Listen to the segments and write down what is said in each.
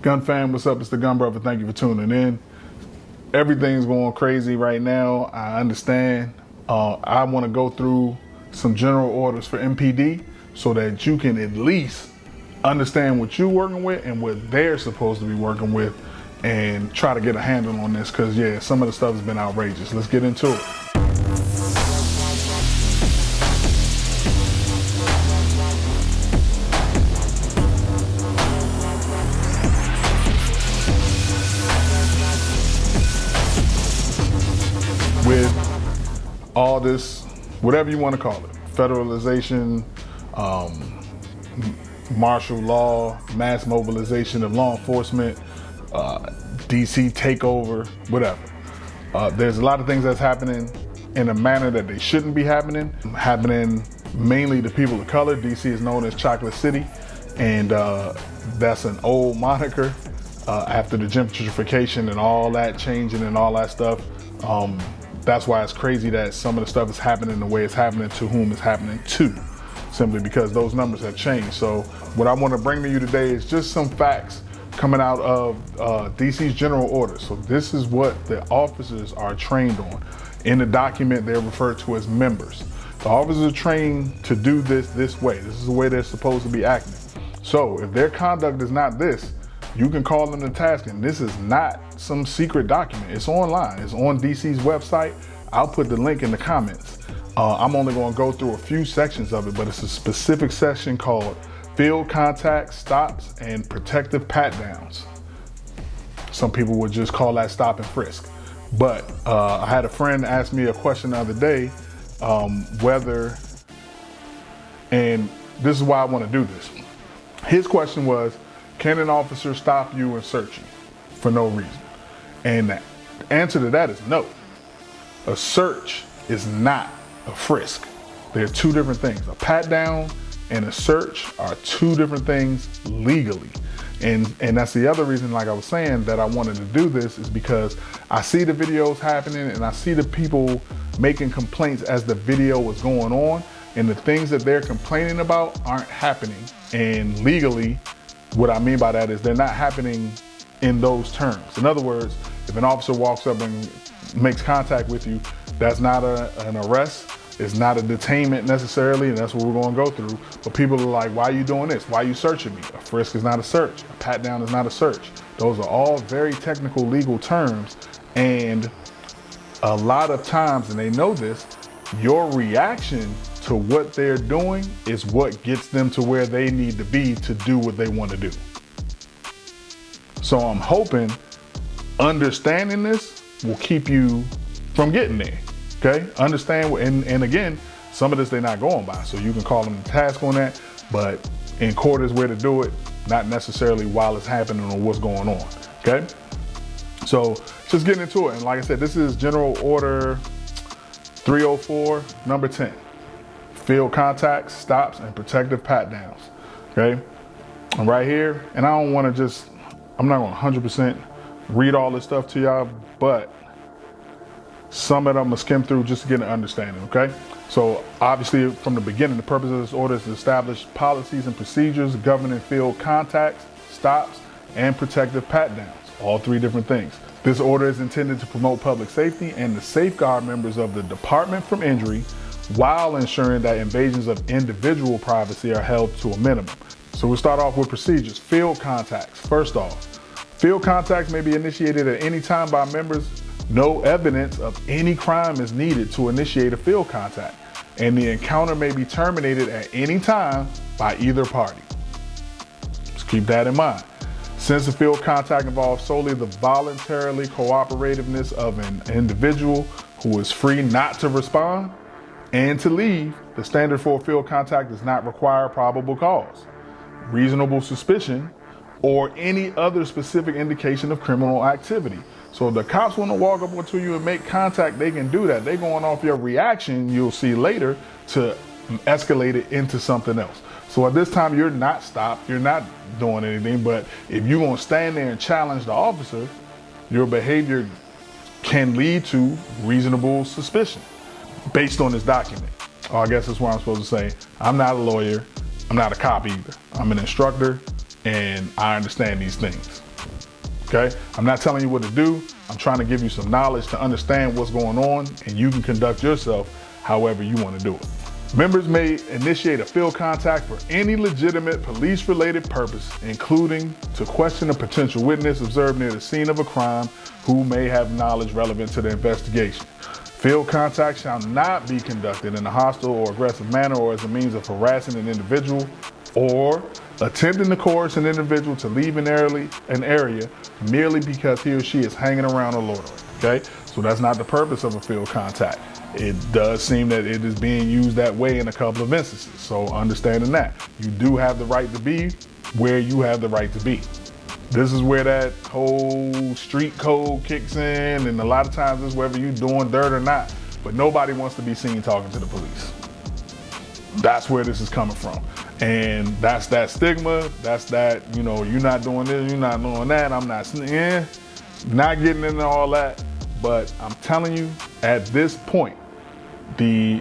Gun fam, what's up? It's the Gun Brother. Thank you for tuning in. Everything's going crazy right now. I understand. I want to go through some general orders for MPD so that you can at least understand what you're working with and what they're supposed to be working with and try to get a handle on this, because yeah, some of the stuff has been outrageous. Let's get into it. With all this, whatever you want to call it, federalization, martial law, mass mobilization of law enforcement, DC takeover, whatever. There's a lot of things that's happening in a manner that they shouldn't be happening mainly to people of color. DC is known as Chocolate City, and that's an old moniker after the gentrification and all that changing and all that stuff. That's why it's crazy that some of the stuff is happening the way it's happening to whom it's happening to, simply because those numbers have changed. So what I want to bring to you today is just some facts coming out of DC's general orders. So this is what the officers are trained on. In the document, they're referred to as members. The officers are trained to do this way. This is the way they're supposed to be acting. So if their conduct is not this, you can call them to task, and this is not some secret document. It's online. It's on DC's website. I'll put the link in the comments. I'm only going to go through a few sections of it, but it's a specific section called field contact, stops, and protective pat-downs. Some people would just call that stop and frisk. But I had a friend ask me a question the other day, whether, and this is why I want to do this. His question was, can an officer stop you and search you for no reason? And the answer to that is no. A search is not a frisk. They're two different things. A pat down and a search are two different things legally. And that's the other reason, like I was saying, that I wanted to do this, is because I see the videos happening and I see the people making complaints as the video is going on, and the things that they're complaining about aren't happening. And legally, what I mean by that is they're not happening in those terms. In other words, if an officer walks up and makes contact with you, that's not an arrest. It's not a detainment necessarily, and that's what we're going to go through. But people are like, why are you doing this? Why are you searching me? A frisk is not a search. A pat down is not a search. Those are all very technical legal terms. And a lot of times, and they know this, your reaction to what they're doing is what gets them to where they need to be to do what they want to do. So I'm hoping understanding this will keep you from getting there. Okay, understand, and again, some of this they're not going by, so you can call them to task on that, but in court is where to do it, not necessarily while it's happening or what's going on. Okay, so just getting into it, and like I said, this is General Order 304, number 10. Field contacts, stops, and protective pat downs. Okay, and right here, and I don't want to just, I'm not going to 100% read all this stuff to y'all, but some of them I'm gonna skim through just to get an understanding, okay? So obviously from the beginning, the purpose of this order is to establish policies and procedures governing field contacts, stops, and protective pat downs, all three different things. This order is intended to promote public safety and to safeguard members of the department from injury while ensuring that invasions of individual privacy are held to a minimum. So we'll start off with procedures. Field contacts. First off, field contacts may be initiated at any time by members. No evidence of any crime is needed to initiate a field contact, and the encounter may be terminated at any time by either party. Just keep that in mind. Since the field contact involves solely the voluntarily cooperativeness of an individual who is free not to respond and to leave, the standard for a field contact does not require probable cause, reasonable suspicion, or any other specific indication of criminal activity. So if the cops want to walk up to you and make contact, they can do that. They're going off your reaction, you'll see later, to escalate it into something else. So at this time, you're not stopped, you're not doing anything, but if you're going to stand there and challenge the officer, your behavior can lead to reasonable suspicion based on this document. Or I guess that's what I'm supposed to say. I'm not a lawyer, I'm not a cop either. I'm an instructor, and I understand these things. okay? I'm not telling you what to do. I'm trying to give you some knowledge to understand what's going on, and you can conduct yourself however you want to do it. Members may initiate a field contact for any legitimate police-related purpose, including to question a potential witness observed near the scene of a crime who may have knowledge relevant to the investigation. Field contact shall not be conducted in a hostile or aggressive manner or as a means of harassing an individual or attempting to coerce an individual to leave an area merely because he or she is hanging around or loitering, okay? So that's not the purpose of a field contact. It does seem that it is being used that way in a couple of instances. So understanding that, you do have the right to be where you have the right to be. This is where that whole street code kicks in, and a lot of times it's whether you're doing dirt or not, but nobody wants to be seen talking to the police. That's where this is coming from. And that's that stigma, that's that, you know, you're not doing this, you're not doing that, I'm not getting into all that. But I'm telling you, at this point,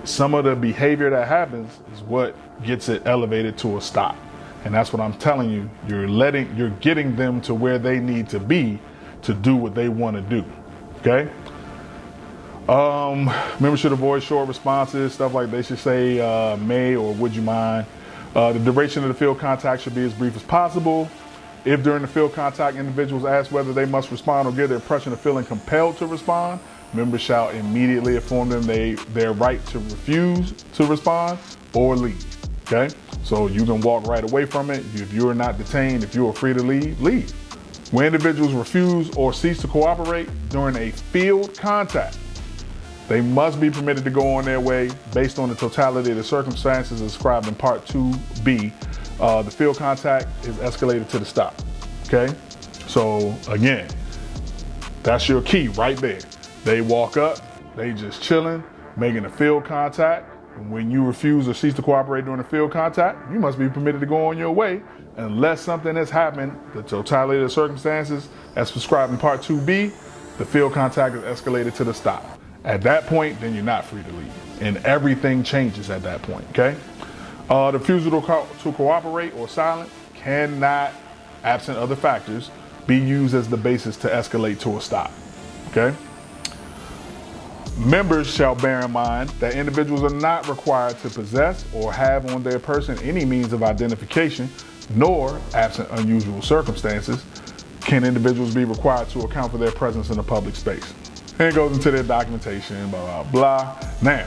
some of the behavior that happens is what gets it elevated to a stop. And that's what I'm telling you. You're getting them to where they need to be to do what they want to do. Okay? Members should avoid short responses, stuff like they should say may or would you mind. The duration of the field contact should be as brief as possible. If during the field contact individuals ask whether they must respond or give the impression of feeling compelled to respond, members shall immediately inform them their right to refuse to respond or leave, okay? So you can walk right away from it. If you're not detained, if you are free to leave, leave. When individuals refuse or cease to cooperate during a field contact, they must be permitted to go on their way based on the totality of the circumstances described in Part 2B. The field contact is escalated to the stop, okay? So again, that's your key right there. They walk up, they just chilling, making a field contact. And when you refuse or cease to cooperate during a field contact, you must be permitted to go on your way unless something has happened, the totality of the circumstances as prescribed in Part 2B, the field contact is escalated to the stop. At that point, then you're not free to leave. And everything changes at that point, okay? The refusal to cooperate or silence cannot, absent other factors, be used as the basis to escalate to a stop, okay? Members shall bear in mind that individuals are not required to possess or have on their person any means of identification, nor, absent unusual circumstances, can individuals be required to account for their presence in a public space. And it goes into their documentation, blah, blah, blah. Now,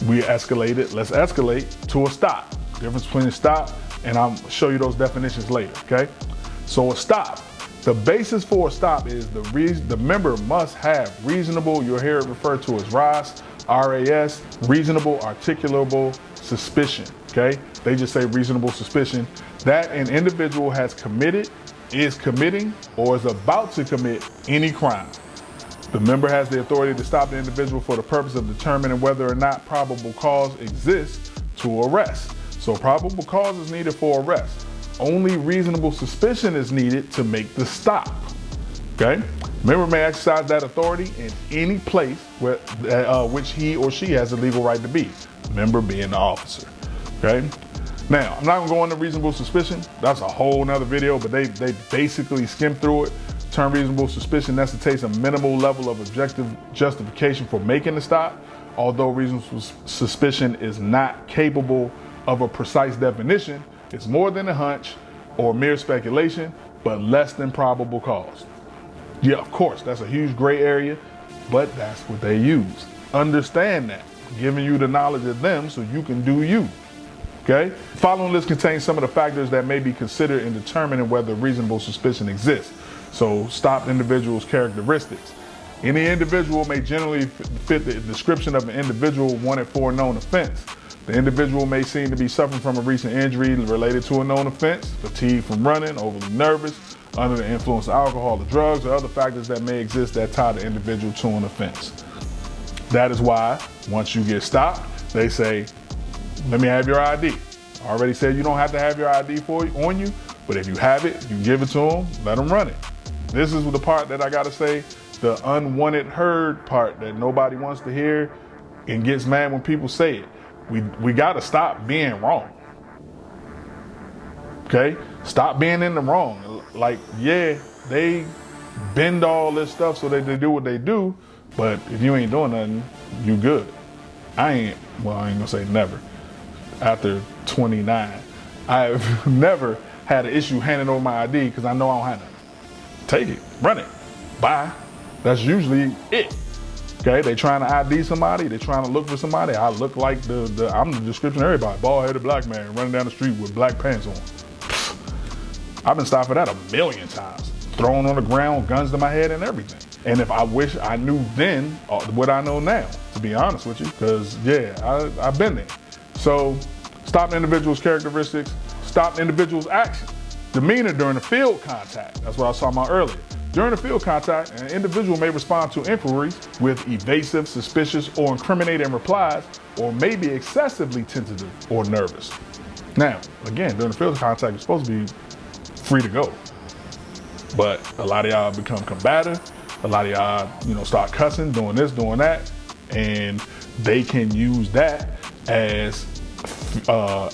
we escalated, let's escalate to a stop. Difference between a stop, and I'll show you those definitions later, okay? So a stop, the basis for a stop is the member must have reasonable, you'll hear it referred to as RAS, R-A-S, reasonable articulable suspicion, okay? They just say reasonable suspicion that an individual has committed, is committing, or is about to commit any crime. The member has the authority to stop the individual for the purpose of determining whether or not probable cause exists to arrest. So probable cause is needed for arrest. Only reasonable suspicion is needed to make the stop, okay? Member may exercise that authority in any place which he or she has the legal right to be, member being the officer, okay? Now, I'm not gonna go into reasonable suspicion. That's a whole nother video, but they basically skim through it. Term reasonable suspicion necessitates a minimal level of objective justification for making the stop, although reasonable suspicion is not capable of a precise definition. It's more than a hunch or mere speculation, but less than probable cause. Yeah, of course, that's a huge gray area, but that's what they use. Understand that, giving you the knowledge of them so you can do you, okay? Following list contains some of the factors that may be considered in determining whether reasonable suspicion exists. So stopped individual's characteristics. Any individual may generally fit the description of an individual wanted for a known offense. The individual may seem to be suffering from a recent injury related to a known offense, fatigue from running, overly nervous, under the influence of alcohol or drugs, or other factors that may exist that tie the individual to an offense. That is why, once you get stopped, they say, let me have your ID. I already said you don't have to have your ID on you, but if you have it, you give it to them, let them run it. This is the part that I gotta say, the unwanted heard part that nobody wants to hear and gets mad when people say it. We gotta stop being wrong. Okay? Stop being in the wrong. Like, yeah, they bend all this stuff so that they do what they do, but if you ain't doing nothing, you good. I ain't gonna say never. After 29, I've never had an issue handing over my ID because I know I don't have nothing. Take it, run it, bye. That's usually it. Okay, they trying to ID somebody, they trying to look for somebody. I look like I'm the description of everybody. Bald-headed black man running down the street with black pants on. I've been stopped for that a million times. Thrown on the ground, guns to my head and everything. And if I wish I knew then what I know now, to be honest with you, because yeah, I've been there. So stop individuals' characteristics, stop individuals' actions. Demeanor during the field contact, that's what I was talking about earlier. During the field contact, an individual may respond to inquiries with evasive, suspicious, or incriminating replies, or may be excessively tentative or nervous. Now, again, during the field contact, you're supposed to be free to go. But a lot of y'all become combative. A lot of y'all, start cussing, doing this, doing that, and they can use that as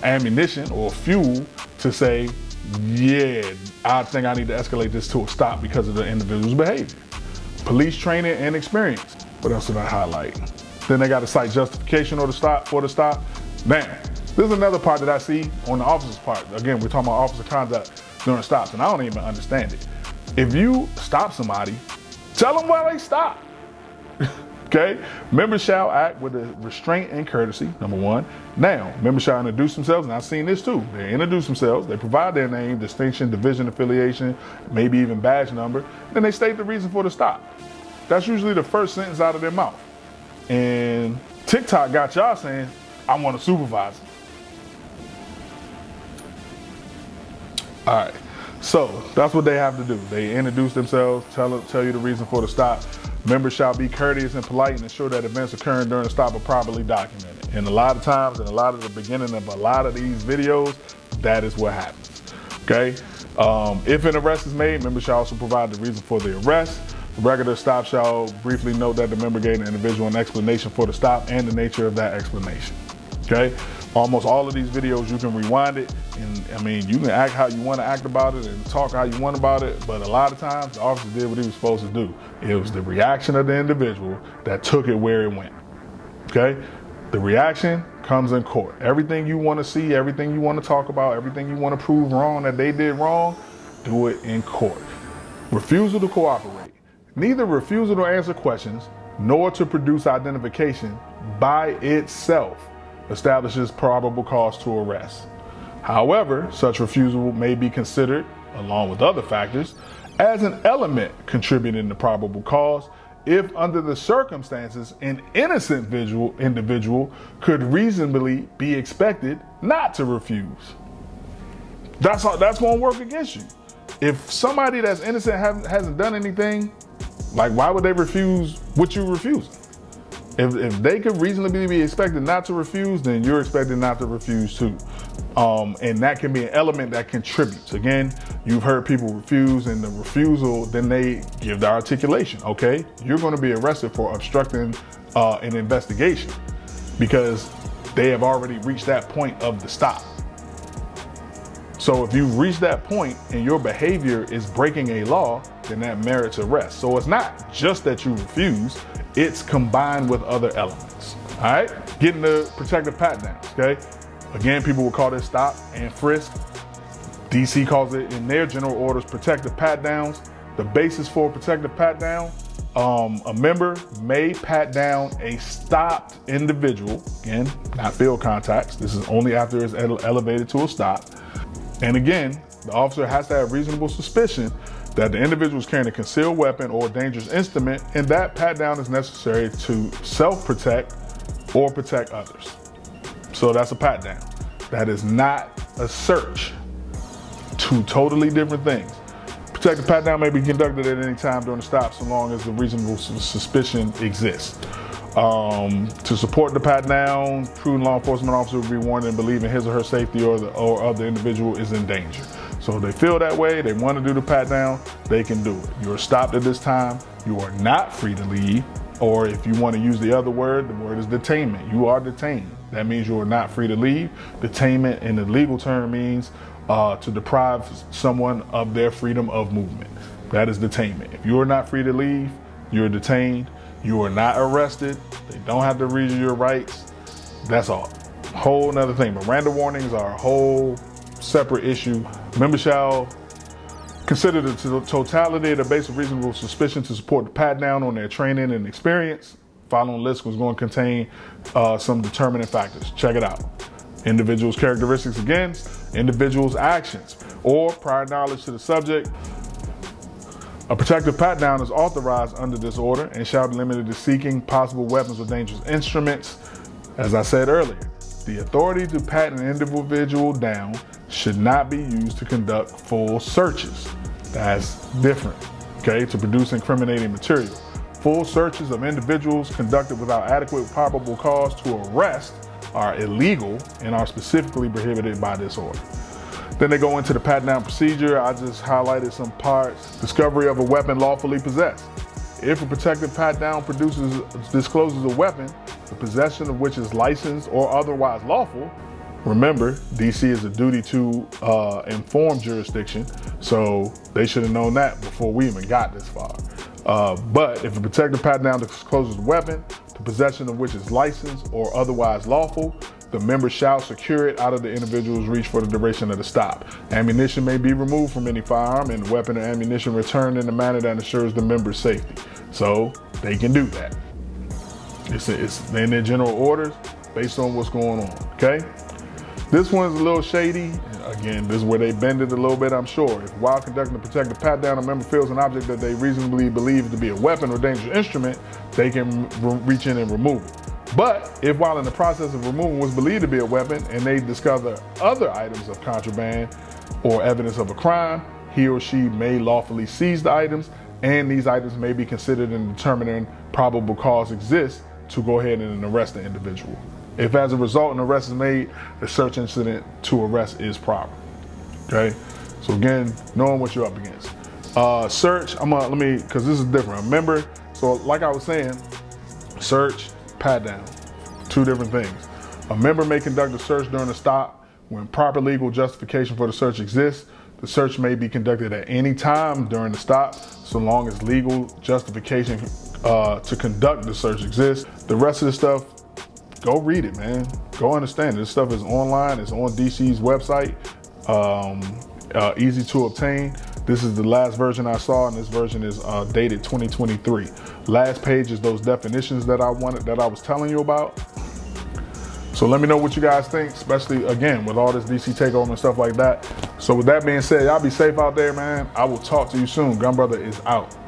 ammunition or fuel to say, yeah, I think I need to escalate this to a stop because of the individual's behavior. Police training and experience. What else did I highlight? Then they got to cite justification for the stop. Now, this is another part that I see on the officer's part. Again, we're talking about officer conduct during stops, and I don't even understand it. If you stop somebody, tell them why they stop. Okay? Members shall act with a restraint and courtesy, number one. Now, members shall introduce themselves, and I've seen this too. They introduce themselves, they provide their name, distinction, division, affiliation, maybe even badge number, then they state the reason for the stop. That's usually the first sentence out of their mouth. And TikTok got y'all saying, I want a supervisor. All right, so that's what they have to do. They introduce themselves, tell you the reason for the stop. Members shall be courteous and polite and ensure that events occurring during the stop are properly documented. And a lot of times, and a lot of the beginning of a lot of these videos, that is what happens, okay? If an arrest is made, members shall also provide the reason for the arrest. The record of stop shall briefly note that the member gave an individual an explanation for the stop and the nature of that explanation, okay? Almost all of these videos, you can rewind it, and you can act how you want to act about it and talk how you want about it, but a lot of times the officer did what he was supposed to do. It was the reaction of the individual that took it where it went, okay? The reaction comes in court. Everything you want to see, everything you want to talk about, everything you want to prove wrong that they did wrong, do it in court. Refusal to cooperate. Neither refusal to answer questions nor to produce identification by itself establishes probable cause to arrest. However, such refusal may be considered, along with other factors, as an element contributing to probable cause if under the circumstances an innocent individual could reasonably be expected not to refuse. That's gonna work against you. If somebody that's innocent hasn't done anything, like why would they refuse what you're refusing? If they could reasonably be expected not to refuse, then you're expected not to refuse too. And that can be an element that contributes. Again, you've heard people refuse, and the refusal, then they give the articulation. Okay, you're going to be arrested for obstructing an investigation because they have already reached that point of the stop. So if you've reached that point and your behavior is breaking a law, then that merits arrest. So it's not just that you refuse, it's combined with other elements. All right, getting the protective pat downs, okay? Again, people will call this stop and frisk. DC calls it in their general orders protective pat downs. The basis for a protective pat down, a member may pat down a stopped individual, again, not field contacts. This is only after it's elevated to a stop. And again, the officer has to have reasonable suspicion that the individual is carrying a concealed weapon or dangerous instrument, and that pat down is necessary to self-protect or protect others. So that's a pat down. That is not a search. Two totally different things. Protective pat down may be conducted at any time during the stop so long as the reasonable suspicion exists. To support the pat down, prudent law enforcement officer will be warned and believe in his or her safety or other individual is in danger. So if they feel that way, they want to do the pat down, they can do it. You are stopped at this time. You are not free to leave. Or if you want to use the other word, the word is detainment. You are detained. That means you are not free to leave. Detainment in the legal term means to deprive someone of their freedom of movement. That is detainment. If you are not free to leave, you're detained. You are not arrested. They don't have to read you your rights. That's all. Whole nother thing. Miranda warnings are a whole separate issue. Members shall consider the totality of the base of reasonable suspicion to support the pat down on their training and experience. Following list was going to contain some determining factors. Check it out. Individual's characteristics against, individual's actions, or prior knowledge to the subject. A protective pat down is authorized under this order and shall be limited to seeking possible weapons or dangerous instruments. As I said earlier, the authority to pat an individual down should not be used to conduct full searches. That's different, okay, to produce incriminating material. Full searches of individuals conducted without adequate probable cause to arrest are illegal and are specifically prohibited by this order. Then they go into the pat down procedure. I just highlighted some parts. Discovery of a weapon lawfully possessed. If a protective pat down discloses a weapon, the possession of which is licensed or otherwise lawful. Remember, DC is a duty to inform jurisdiction, so they should have known that before we even got this far. But if a protective pat down discloses a weapon, the possession of which is licensed or otherwise lawful, the member shall secure it out of the individual's reach for the duration of the stop. Ammunition may be removed from any firearm and the weapon or ammunition returned in a manner that ensures the member's safety. So they can do that. It's in their general orders based on what's going on, okay? This one's a little shady. Again, this is where they bend it a little bit, I'm sure. If while conducting a protective pat down, a member feels an object that they reasonably believe to be a weapon or dangerous instrument, they can reach in and remove it. But if while in the process of removing was believed to be a weapon and they discover other items of contraband or evidence of a crime, he or she may lawfully seize the items, and these items may be considered in determining probable cause exists to go ahead and arrest the individual. If as a result an arrest is made, the search incident to arrest is proper. Okay? So again, knowing what you're up against. Search, because this is different. Remember, so like I was saying, search, pat down, two different things. A member may conduct a search during a stop when proper legal justification for the search exists. The search may be conducted at any time during the stop, so long as legal justification to conduct the search exists. The rest of the stuff, go read it, man. Go understand it. This stuff is online. It's on DC's website. Easy to obtain. This is the last version I saw, and this version is dated 2023. Last page is those definitions that I was telling you about. So let me know what you guys think, especially again with all this DC takeover and stuff like that. So with that being said, y'all be safe out there, man. I will talk to you soon. Gun Brother is out.